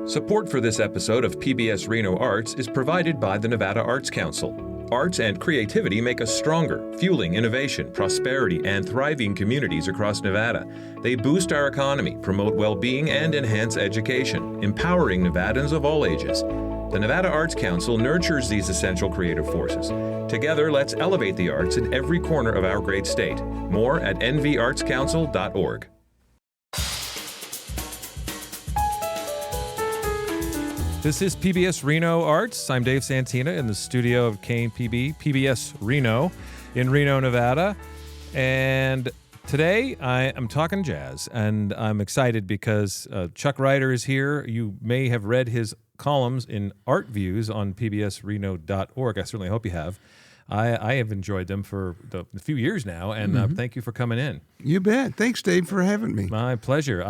Support for this episode of PBS Reno Arts is provided by the Nevada Arts Council. Arts and creativity make us stronger, fueling innovation, prosperity, and thriving communities across Nevada. They boost our economy, promote well-being, and enhance education, empowering Nevadans of all ages. The Nevada Arts Council nurtures these essential creative forces. Together, let's elevate the arts in every corner of our great state. More at nvartscouncil.org. This is PBS Reno Arts. I'm Dave Santina in the studio of KPB, PBS Reno in Reno, Nevada. And today I am talking jazz, and I'm excited because Chuck Reider is here. You may have read his columns in Art Views on pbsreno.org. I certainly hope you have. I have enjoyed them for a few years now, and thank you for coming in. You bet. Thanks, Dave, for having me. My pleasure.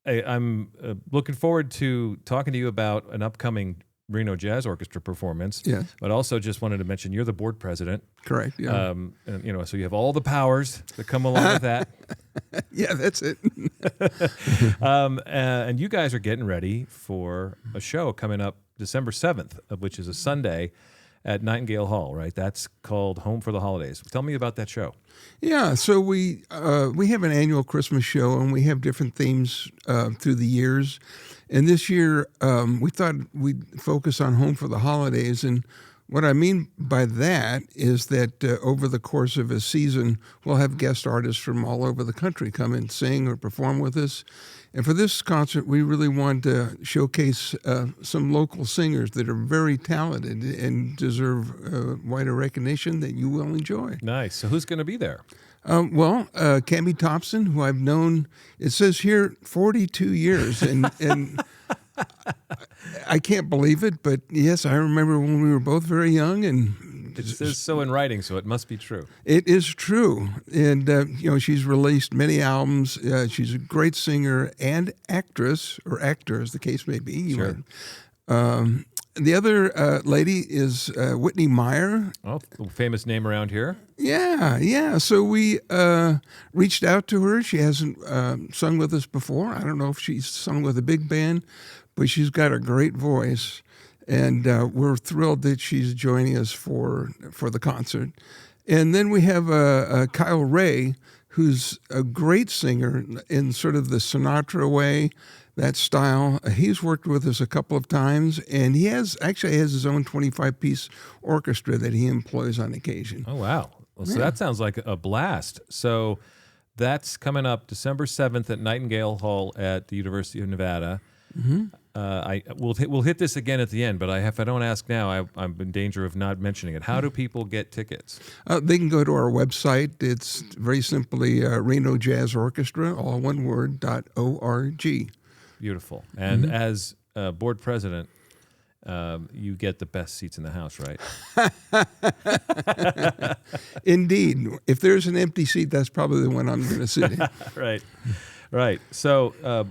I'm looking forward to talking to you about an upcoming Reno Jazz Orchestra performance. Yes. But also just wanted to mention you're the board president. Correct. Yeah. And, so you have all the powers that come along with that. Yeah, that's it. And you guys are getting ready for a show coming up December 7th, which is a Sunday at Nightingale Hall, right? That's called Home for the Holidays. Tell me about that show. Yeah, so we have an annual Christmas show, and we have different themes through the years. And this year, we thought we'd focus on Home for the Holidays. And what I mean by that is that over the course of a season, we'll have guest artists from all over the country come and sing or perform with us. And for this concert, we really wanted to showcase some local singers that are very talented and deserve wider recognition that you will enjoy. Nice. So who's going to be there? Cammie Thompson, who I've known, it says here, 42 years. And I can't believe it, but yes, I remember when we were both very young. And it says so in writing, so it must be true. It is true. And, she's released many albums. She's a great singer and actress, or actor, as the case may be. Sure. The other lady is Whitney Meyer. Oh, famous name around here. Yeah. So we reached out to her. She hasn't sung with us before. I don't know if she's sung with a big band, but she's got a great voice. And we're thrilled that she's joining us for the concert. And then we have Kyle Ray, who's a great singer in sort of the Sinatra way, that style. He's worked with us a couple of times, and he actually has his own 25-piece orchestra that he employs on occasion. Oh, wow. Well, so that sounds like a blast. So that's coming up December 7th at Nightingale Hall at the University of Nevada. Mm-hmm. We'll hit this again at the end, but if I don't ask now, I'm in danger of not mentioning it. How do people get tickets? They can go to our website. It's very simply Reno Jazz Orchestra, all one word, .org. Beautiful. And as board president, you get the best seats in the house, right? Indeed. If there's an empty seat, that's probably the one I'm going to sit in. Right. So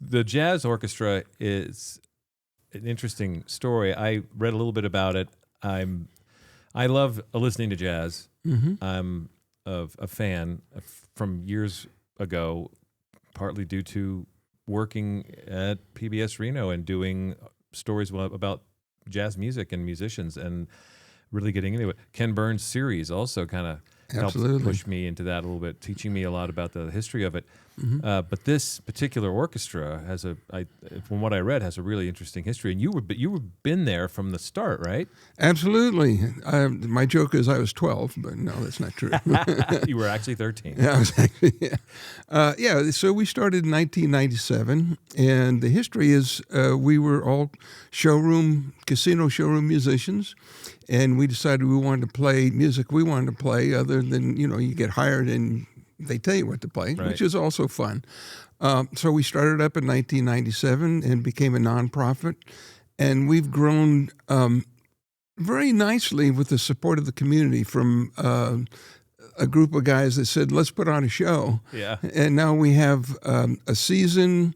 the Jazz Orchestra is an interesting story. I read a little bit about it. I love listening to jazz. Mm-hmm. I'm a fan from years ago, partly due to working at PBS Reno and doing stories about jazz music and musicians and really getting into it. Ken Burns' series also kind of helped push me into that a little bit, teaching me a lot about the history of it. Mm-hmm. But this particular orchestra from what I read, has a really interesting history. And you've been there from the start, right? Absolutely. My joke is I was 12, but no, that's not true. You were actually 13. Yeah, I was actually, yeah. So we started in 1997, and the history is we were all casino showroom musicians, and we decided we wanted to play music we wanted to play other than, you get hired and they tell you what to play, right, which is also fun. So we started up in 1997 and became a nonprofit, and we've grown very nicely with the support of the community from a group of guys that said, let's put on a show. Yeah. And now we have a season,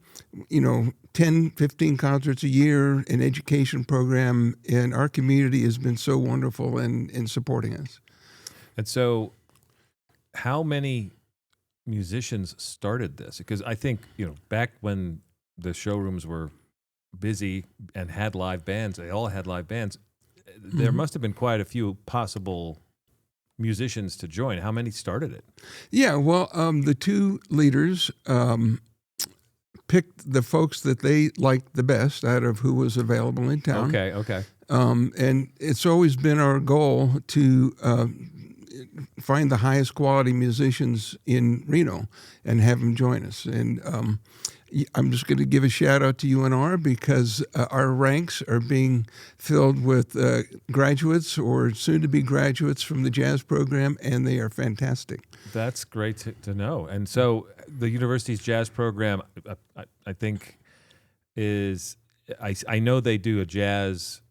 10, 15 concerts a year, an education program, and our community has been so wonderful in supporting us. And so how many musicians started this? Because I think, back when the showrooms were busy and had live bands. They all had live bands. There must have been quite a few possible musicians to join. How many started it? Yeah, well, the two leaders picked the folks that they liked the best out of who was available in town. Okay. And it's always been our goal to find the highest quality musicians in Reno and have them join us. And I'm just going to give a shout out to UNR because our ranks are being filled with graduates or soon-to-be graduates from the jazz program, and they are fantastic. That's great to know. And so the university's jazz program, I think, is I know they do a jazz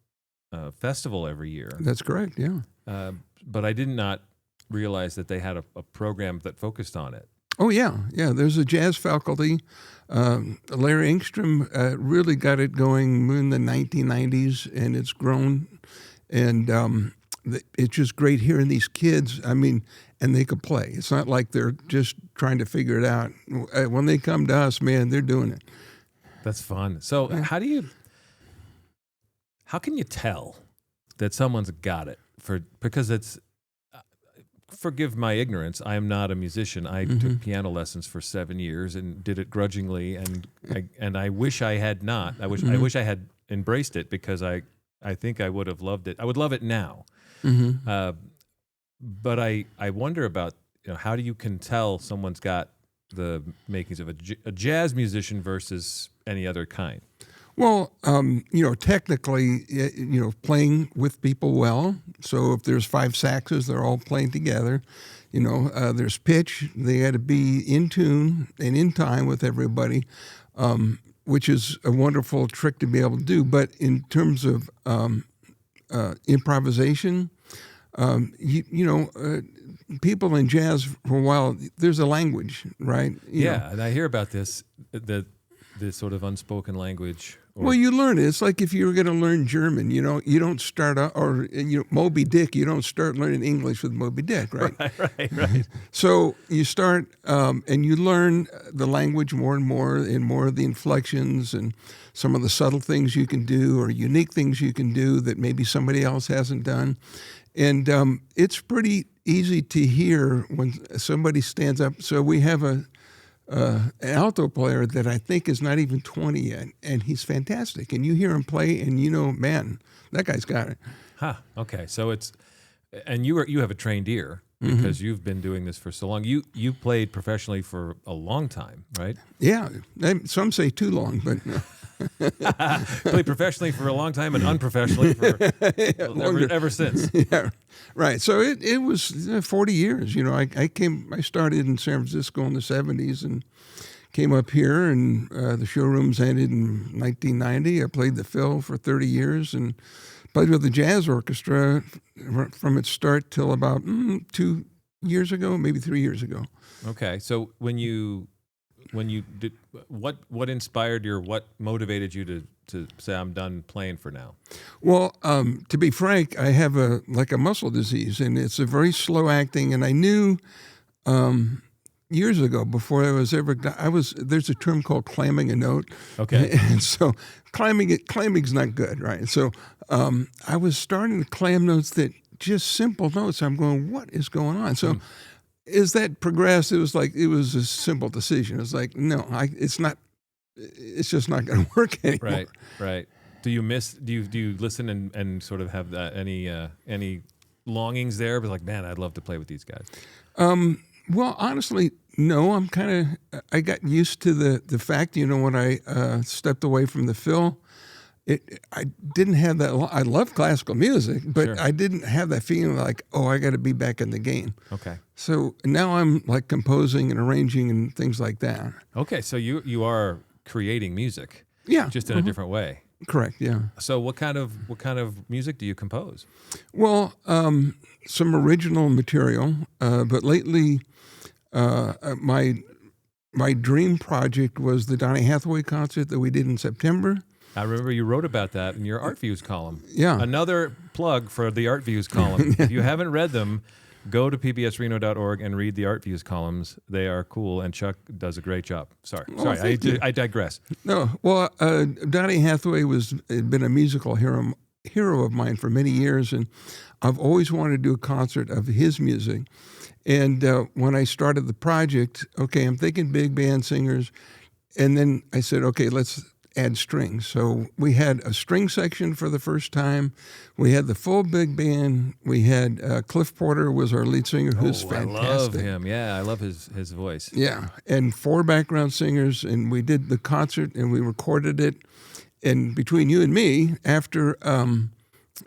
festival every year. That's correct, yeah. But I did not realize that they had a program that focused on it. Oh, yeah. There's a jazz faculty. Larry Engstrom really got it going in the 1990s, and it's grown. And it's just great hearing these kids. I mean, and they could play. It's not like they're just trying to figure it out. When they come to us, man, they're doing it. That's fun. So how can you tell that someone's got it? Because it's, forgive my ignorance, I am not a musician. I took piano lessons for 7 years and did it grudgingly, and I wish I had not. I wish I had embraced it because I think I would have loved it. I would love it now. But I wonder about, how do you can tell someone's got the makings of a jazz musician versus any other kind? Well, technically, playing with people well. So if there's 5 saxes, they're all playing together. There's pitch. They got to be in tune and in time with everybody, which is a wonderful trick to be able to do. But in terms of improvisation, people in jazz for a while, there's a language, right? And I hear about this sort of unspoken language. Well, you learn it. It's like if you were going to learn German, you don't start out, or Moby Dick, you don't start learning English with Moby Dick, right? Right. So you start and you learn the language more and more of the inflections and some of the subtle things you can do or unique things you can do that maybe somebody else hasn't done. And it's pretty easy to hear when somebody stands up. So we have an alto player that I think is not even 20 yet, and he's fantastic. And you hear him play, and man, that guy's got it. Okay. So and you have a trained ear because you've been doing this for so long. You played professionally for a long time, right? Yeah. Some say too long, but played professionally for a long time and unprofessionally for ever since. Yeah, right. So it was 40 years. I started in San Francisco in the 70s and came up here, and the showrooms ended in 1990. I played the fill for 30 years and played with the Jazz Orchestra from its start till about 2 years ago, maybe 3 years ago. Okay, so when you did, what inspired you, or what motivated you to say, I'm done playing for now? Well, to be frank, I have a muscle disease, and it's a very slow acting. And I knew years ago, before I was ever, there's a term called clamming a note. Okay. And so clamming's not good, right? So I was starting to clam notes that just simple notes. I'm going, what is going on? So. As that progressed, it was a simple decision. It's like, no, it's not. It's just not going to work anymore. Right. Do you listen and sort of have any longings there? But like, man, I'd love to play with these guys. Well, honestly, no. I got used to the fact. When I stepped away from the fill, I didn't have that. I love classical music, but Sure. I didn't have that feeling like, I got to be back in the game. Okay. So now I'm like composing and arranging and things like that. Okay, so you are creating music, Yeah, just in a different way. Correct. Yeah. So what kind of music do you compose? Well, some original material, but lately, my dream project was the Donny Hathaway concert that we did in September. I remember you wrote about that in your Art Views column. Yeah. Another plug for the Art Views column. If you haven't read them, go to pbsreno.org and read the Art Views columns. They are cool, and Chuck does a great job. Sorry, I digress. No, well, Donny Hathaway had been a musical hero of mine for many years, and I've always wanted to do a concert of his music. And when I started the project, okay, I'm thinking big band singers, and then I said, okay, let's add strings. So we had a string section for the first time. We had the full big band. We had Cliff Porter was our lead singer, who's fantastic. I love him. Yeah, I love his voice. Yeah, and 4 background singers, and we did the concert, and we recorded it. And between you and me, after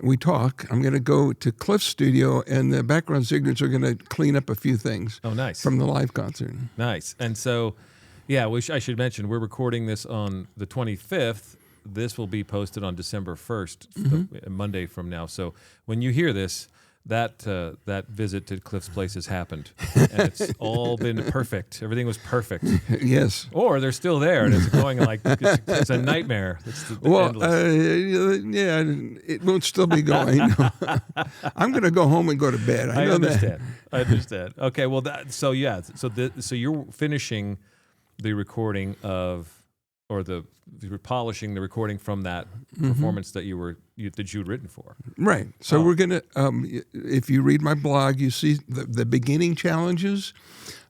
we talk, I'm going to go to Cliff's studio, and the background singers are going to clean up a few things. Oh, nice. From the live concert. Nice. And so, yeah, I should mention, we're recording this on the 25th. This will be posted on December 1st, Monday from now. So when you hear this, that visit to Cliff's place has happened, and it's all been perfect. Everything was perfect. Yes. Or they're still there, and it's going like it's a nightmare. It's yeah, it won't still be going. I'm going to go home and go to bed. I understand. I understand. Okay. Well, so you're finishing the recording of, or you're polishing the recording from that performance that you'd written for. Right. So we're going to, if you read my blog, you see the beginning challenges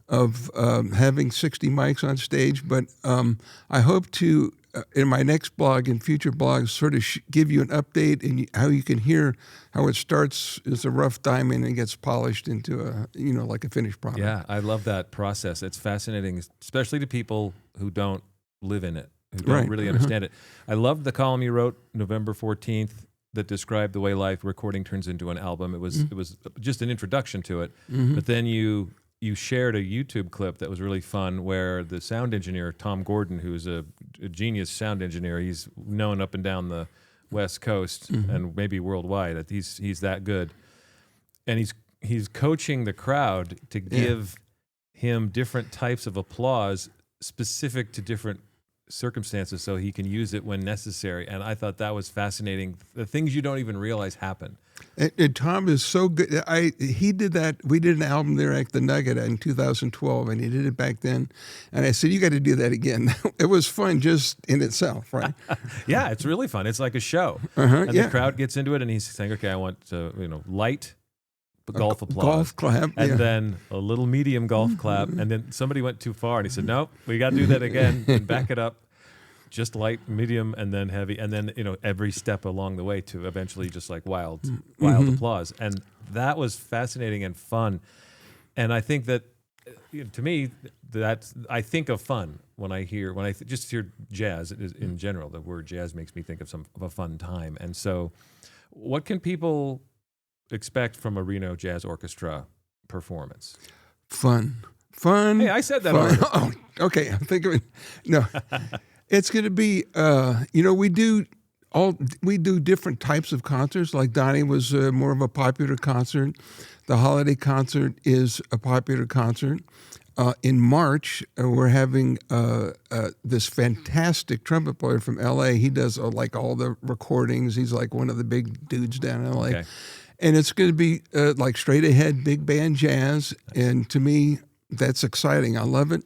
of having 60 mics on stage. But I hope to, in my next blog and future blogs, sort of give you an update and how you can hear how it starts as a rough diamond and gets polished into like a finished product. Yeah, I love that process. It's fascinating, especially to people who don't live in it, who don't really understand it. I loved the column you wrote November 14th that described the way live recording turns into an album. It was just an introduction to it, but then you shared a YouTube clip that was really fun where the sound engineer, Tom Gordon, who's a genius sound engineer, he's known up and down the West Coast and maybe worldwide that he's that good, and he's coaching the crowd to give him different types of applause specific to different circumstances so he can use it when necessary. And I thought that was fascinating. The things you don't even realize happen. And Tom is so good. He did that. We did an album there at the Nugget in 2012, and he did it back then. And I said, you got to do that again. It was fun just in itself, right? Yeah, it's really fun. It's like a show. And the crowd gets into it, and he's saying, okay, I want light golf applause. Golf clap. And then a little medium golf clap. And then somebody went too far, and he said, nope, we got to do that again and back it up. Just light, medium, and then heavy, and then every step along the way to eventually just like wild applause, and that was fascinating and fun. And I think that to me, I think of fun when I just hear jazz in general. The word jazz makes me think of a fun time. And so, what can people expect from a Reno Jazz Orchestra performance? Fun. Hey, I said that already. Oh, okay. I'm thinking. No. It's going to be, we do different types of concerts. Like Donnie was more of a popular concert. The holiday concert is a popular concert. In March, we're having this fantastic trumpet player from L.A. He does like all the recordings. He's like one of the big dudes down in L.A. Okay. And it's going to be like straight ahead big band jazz. Nice. And to me, that's exciting. I love it.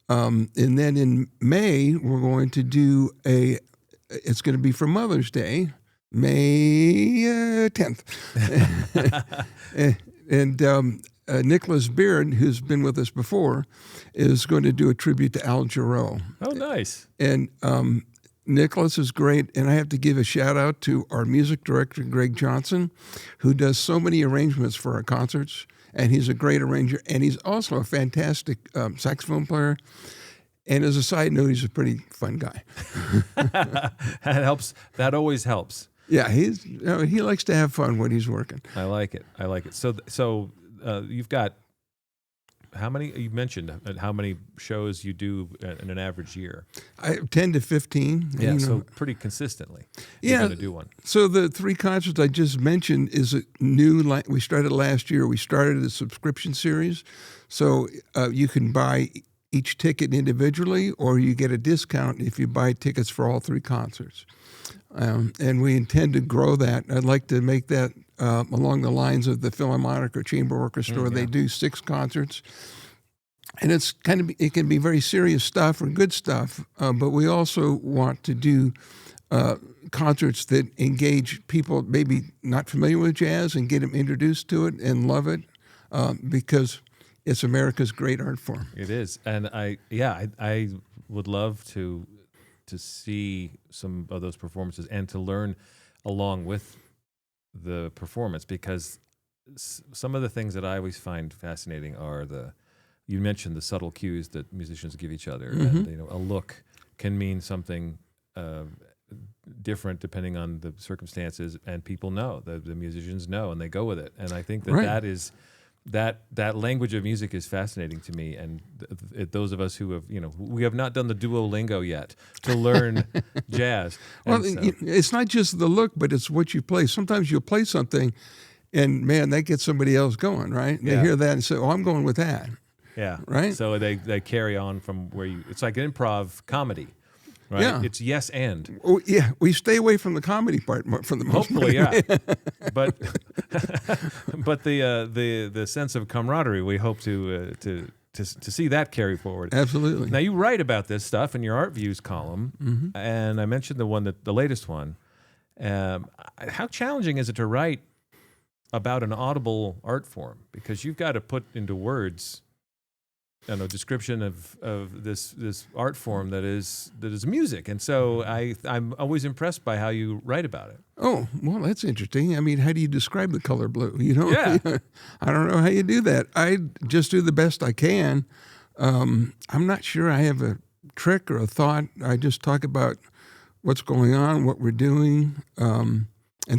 And then in May, we're going to do it's going to be for Mother's Day, May 10th. and Nicholas Beard, who's been with us before, is going to do a tribute to Al Jarreau. Oh, nice. And Nicholas is great. And I have to give a shout out to our music director, Greg Johnson, who does so many arrangements for our concerts. And he's a great arranger, and he's also a fantastic saxophone player. And as a side note, he's a pretty fun guy. That helps. That always helps. Yeah, he likes to have fun when he's working. I like it. So you've got how many? You mentioned how many shows you do in an average year? 10 to 15. Yeah, so pretty consistently. You're going to do one. So the 3 concerts I just mentioned is a new. We started last year. We started a subscription series, so you can buy each ticket individually, or you get a discount if you buy tickets for all 3 concerts. And we intend to grow that. I'd like to make that along the lines of the Philharmonic or Chamber Orchestra, where they do 6 concerts. And it can be very serious stuff or good stuff, but we also want to do concerts that engage people maybe not familiar with jazz and get them introduced to it and love it, because it's America's great art form. It is, and I would love to see some of those performances and to learn along with the performance, because some of the things that I always find fascinating are you mentioned the subtle cues that musicians give each other, and a look can mean something different depending on the circumstances, and people know, the musicians know, and they go with it. And I think that is that language of music is fascinating to me. And those of us who have, we have not done the Duolingo yet to learn jazz. Well, it's not just the look, but it's what you play. Sometimes you'll play something, and man, that gets somebody else going, right? They hear that and say, "Oh, I'm going with that." Yeah. Right. So they carry on from where it's like an improv comedy. Right? Yeah. It's yes and. Oh, yeah, we stay away from the comedy part for the most part. Hopefully, yeah. But the sense of camaraderie, we hope to see that carry forward. Absolutely. Now, you write about this stuff in your Art Views column, and I mentioned the latest one. How challenging is it to write about an audible art form? Because you've got to put into words description of this art form that is music, and so I'm always impressed by how you write about it. Oh, well, that's interesting. I mean, how do you describe the color blue? Yeah. I don't know how you do that. I just do the best I can. I'm not sure I have a trick or a thought. I just talk about what's going on, what we're doing, and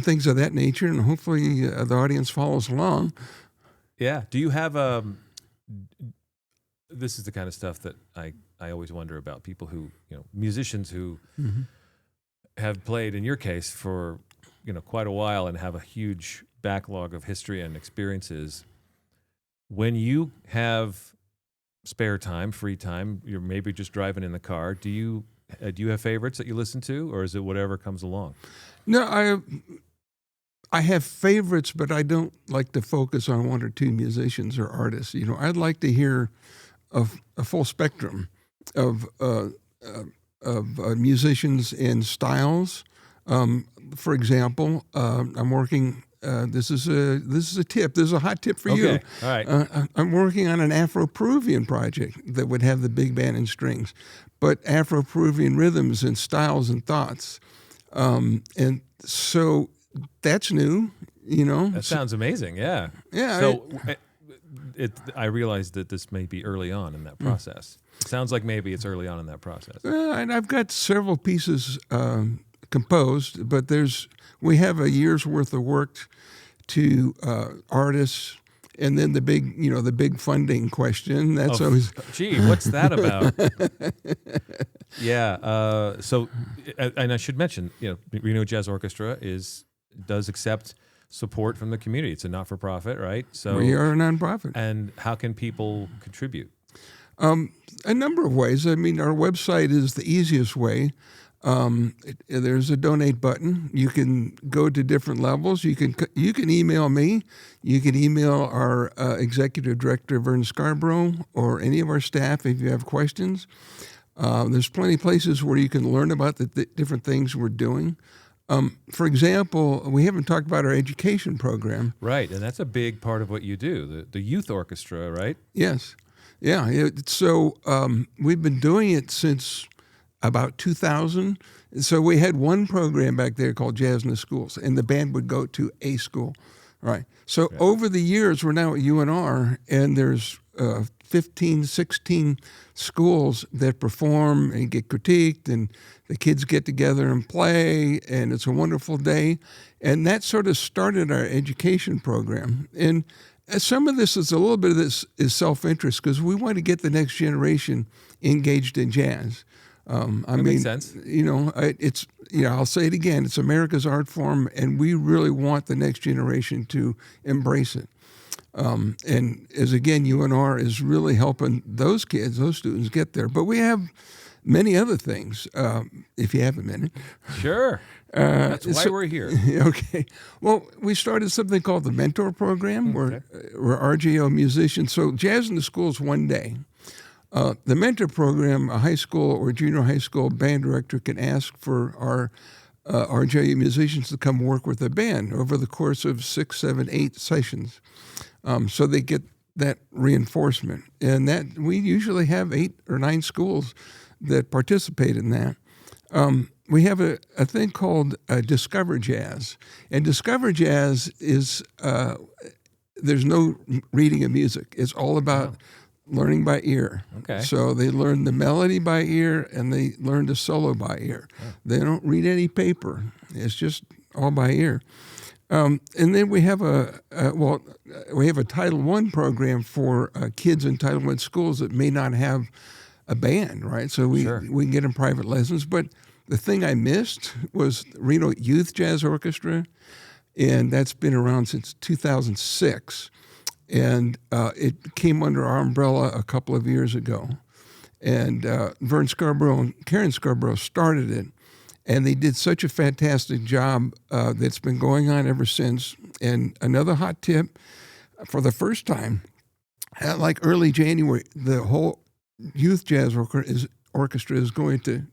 things of that nature, and hopefully the audience follows along. Yeah. Do you have this is the kind of stuff that I always wonder about, people who, musicians who have played, in your case, for, quite a while and have a huge backlog of history and experiences. When you have spare time, free time, you're maybe just driving in the car, do you have favorites that you listen to, or is it whatever comes along? No, I have favorites, but I don't like to focus on 1 or 2 musicians or artists. I'd like to hear a full spectrum of musicians and styles. For example, I'm working. This is a tip. This is a hot tip for you. Okay, all right. I'm working on an Afro-Peruvian project that would have the big band and strings, but Afro-Peruvian rhythms and styles and thoughts, and so that's new. That sounds amazing. Yeah. Yeah. So. I realize that this may be early on in that process. It sounds like maybe it's early on in that process. And I've got several pieces composed, but we have a year's worth of work to artists, and then the big funding question. That's always. Gee, what's that about? Yeah. So, and I should mention, Reno Jazz Orchestra does accept support from the community. It's a not-for-profit, right? So we are a nonprofit. And how can people contribute? A number of ways. I mean, our website is the easiest way. There's a donate button. You can go to different levels. You can email me. You can email our executive director, Vern Scarborough, or any of our staff if you have questions. There's plenty of places where you can learn about the different things we're doing. For example, we haven't talked about our education program. Right, and that's a big part of what you do, the youth orchestra, right? Yes. Yeah. So we've been doing it since about 2000. So we had one program back there called Jazz in the Schools, and the band would go to a school. Right. So over the years, we're now at UNR, and there's 15, 16 schools that perform and get critiqued, and the kids get together and play, and it's a wonderful day. And that sort of started our education program. And some of this is a little bit of this is self-interest, because we want to get the next generation engaged in jazz. That makes sense. I'll say it again, it's America's art form, and we really want the next generation to embrace it. And as again, UNR is really helping those kids, those students get there. But we have many other things, if you have a minute. Sure. That's why we're here. Okay. Well, we started something called the Mentor Program, where RJO musicians, so Jazz in the Schools one day. The Mentor Program, a high school or junior high school band director can ask for our RJO musicians to come work with the band over the course of 6, 7, 8 sessions. So they get that reinforcement. And that we usually have 8 or 9 schools that participate in that. We have a thing called Discover Jazz. And Discover Jazz is, there's no reading of music. It's all about learning by ear. Okay. So they learn the melody by ear and they learn the solo by ear. Oh. They don't read any paper. It's just all by ear. And then we have a Title I program for kids in Title I schools that may not have a band, right? So we can get them private lessons. But the thing I missed was Reno Youth Jazz Orchestra, and that's been around since 2006. And it came under our umbrella a couple of years ago. And Vern Scarborough and Karen Scarborough started it. And they did such a fantastic job that's been going on ever since. And another hot tip, for the first time, like early January, the whole Youth Jazz Orchestra is going to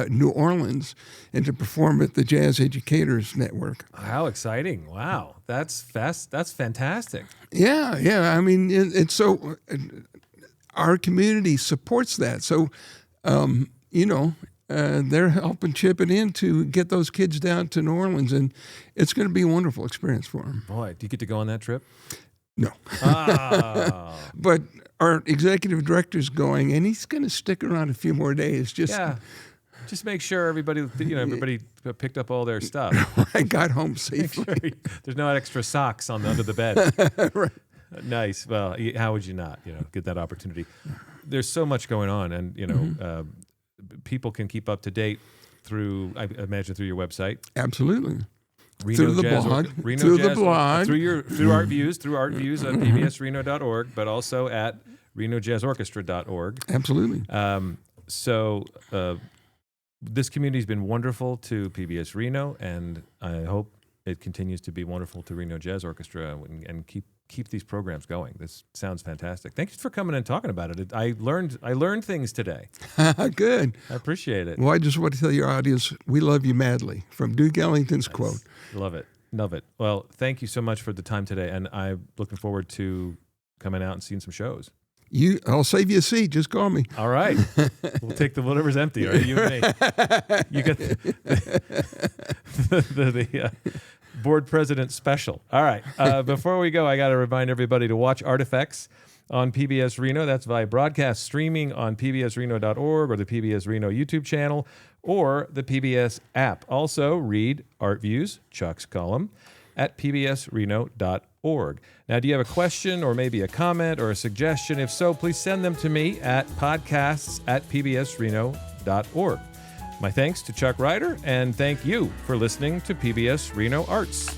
New Orleans and to perform at the Jazz Educators Network. How exciting. Wow. That's fantastic. Yeah. I mean, it's so, our community supports that. So, they're helping chip it in to get those kids down to New Orleans, and it's going to be a wonderful experience for them. Boy, do you get to go on that trip? No. Oh. But our executive director's going, and he's going to stick around a few more days. Just make sure everybody picked up all their stuff. I got home safely. Sure there's no extra socks under the bed. Right. Nice. Well, how would you not, get that opportunity? There's so much going on, and people can keep up to date through, I imagine, through your website. Absolutely. Through the blog. Through the blog. Through art views on pbsreno.org, but also at renojazzorchestra.org. Absolutely. So this community's been wonderful to PBS Reno, and I hope it continues to be wonderful to Reno Jazz Orchestra and keep these programs going. This sounds fantastic. Thanks for coming and talking about it. I learned things today. Good. I appreciate it. Well, I just want to tell your audience, we love you madly, from Duke Ellington's quote. Love it. Well, thank you so much for the time today, and I'm looking forward to coming out and seeing some shows. I'll save you a seat. Just call me. All right. We'll take whatever's empty, right? You and me. You got the board president special. All right. Before we go, I got to remind everybody to watch Artifacts on PBS Reno. That's via broadcast streaming on pbsreno.org or the PBS Reno YouTube channel or the PBS app. Also, read Art Views, Chuck's column, at pbsreno.org. Now, do you have a question or maybe a comment or a suggestion? If so, please send them to me at podcasts@pbsreno.org. My thanks to Chuck Reider, and thank you for listening to PBS Reno Arts.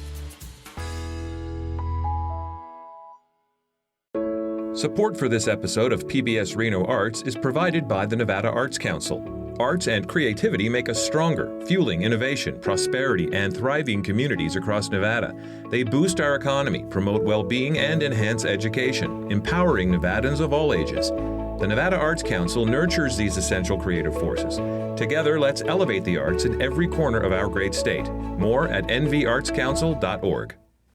Support for this episode of PBS Reno Arts is provided by the Nevada Arts Council. Arts and creativity make us stronger, fueling innovation, prosperity, and thriving communities across Nevada. They boost our economy, promote well-being, and enhance education, empowering Nevadans of all ages. The Nevada Arts Council nurtures these essential creative forces. Together, let's elevate the arts in every corner of our great state. More at nvartscouncil.org.